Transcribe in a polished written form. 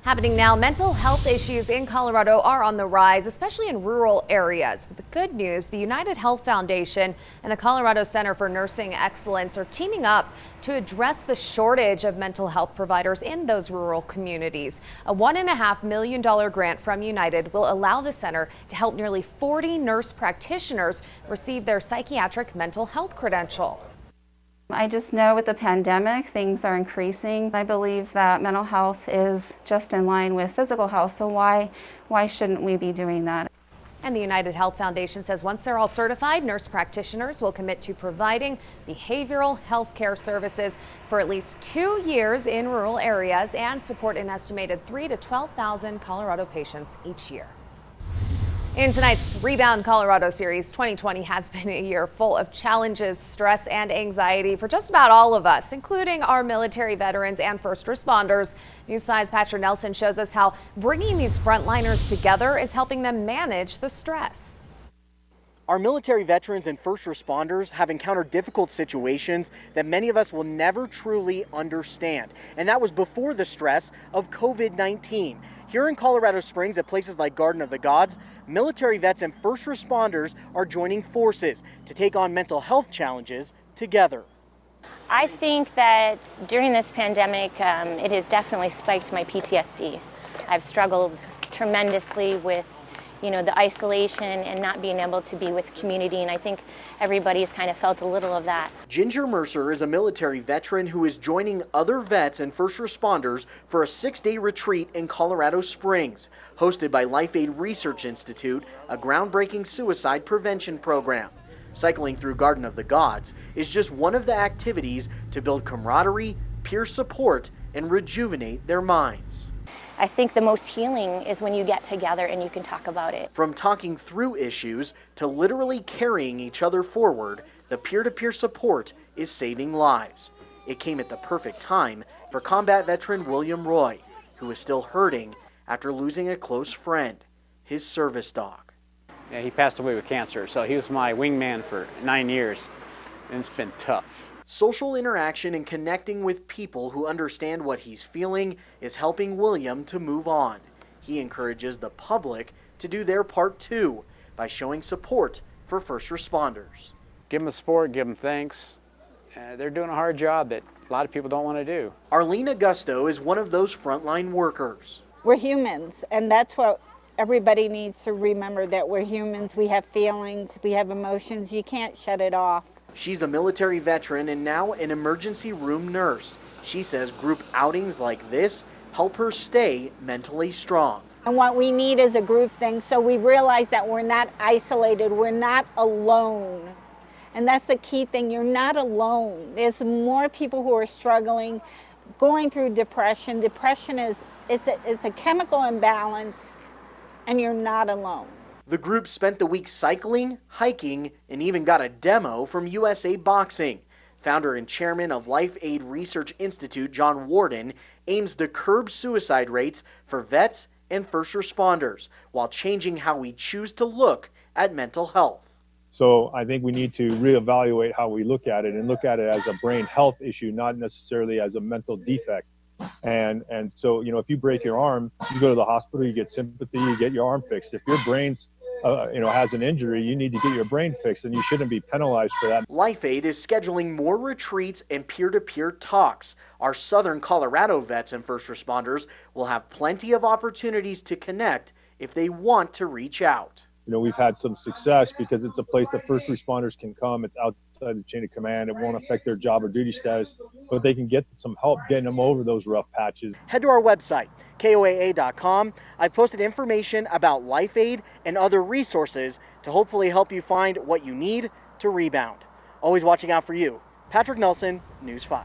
Happening now, mental health issues in Colorado are on the rise, especially in rural areas. But the good news, the United Health Foundation and the Colorado Center for Nursing Excellence are teaming up to address the shortage of mental health providers in those rural communities. A $1.5 million grant from United will allow the center to help nearly 40 nurse practitioners receive their psychiatric mental health credential. I just know with the pandemic, things are increasing. I believe that mental health is just in line with physical health, so why shouldn't we be doing that? And the United Health Foundation says once they're all certified, nurse practitioners will commit to providing behavioral health care services for at least 2 years in rural areas and support an estimated 3,000 to 12,000 Colorado patients each year. In tonight's Rebound Colorado series, 2020 has been a year full of challenges, stress, and anxiety for just about all of us, including our military veterans and first responders. News 5's Patrick Nelson shows us how bringing these frontliners together is helping them manage the stress. Our military veterans and first responders have encountered difficult situations that many of us will never truly understand. And that was before the stress of COVID-19. Here in Colorado Springs, at places like Garden of the Gods, military vets and first responders are joining forces to take on mental health challenges together. I think that during this pandemic, it has definitely spiked my PTSD. I've struggled tremendously with the isolation and not being able to be with community, and I think everybody's kind of felt a little of that. Ginger Mercer is a military veteran who is joining other vets and first responders for a 6-day retreat in Colorado Springs, hosted by Life Aid Research Institute, a groundbreaking suicide prevention program. Cycling through Garden of the Gods is just one of the activities to build camaraderie, peer support, and rejuvenate their minds. I think the most healing is when you get together and you can talk about it. From talking through issues to literally carrying each other forward, the peer-to-peer support is saving lives. It came at the perfect time for combat veteran William Roy, who is still hurting after losing a close friend, his service dog. Yeah, he passed away with cancer, so he was my wingman for 9 years, and it's been tough. Social interaction and connecting with people who understand what he's feeling is helping William to move on. He encourages the public to do their part too by showing support for first responders. Give them the support, give them thanks. They're doing a hard job that a lot of people don't want to do. Arlene Augusto is one of those frontline workers. We're humans, and that's what everybody needs to remember, that we're humans. We have feelings, we have emotions. You can't shut it off. She's a military veteran and now an emergency room nurse. She says group outings like this help her stay mentally strong. And what we need is a group thing, so we realize that we're not isolated, we're not alone. And that's the key thing, you're not alone. There's more people who are struggling, going through depression. Depression is, it's a chemical imbalance, and you're not alone. The group spent the week cycling, hiking, and even got a demo from USA Boxing. Founder and chairman of Life Aid Research Institute, John Warden, aims to curb suicide rates for vets and first responders while changing how we choose to look at mental health. So I think we need to reevaluate how we look at it and look at it as a brain health issue, not necessarily as a mental defect. And so, if you break your arm, you go to the hospital, you get sympathy, you get your arm fixed. If your brain's has an injury, you need to get your brain fixed, and you shouldn't be penalized for that. Life Aid is scheduling more retreats and peer-to-peer talks. Our Southern Colorado vets and first responders will have plenty of opportunities to connect if they want to reach out. We've had some success because it's a place that first responders can come. It's outside the chain of command. It won't affect their job or duty status, but they can get some help getting them over those rough patches. Head to our website, KOAA.com. I've posted information about Life Aid and other resources to hopefully help you find what you need to rebound. Always watching out for you. Patrick Nelson, News 5.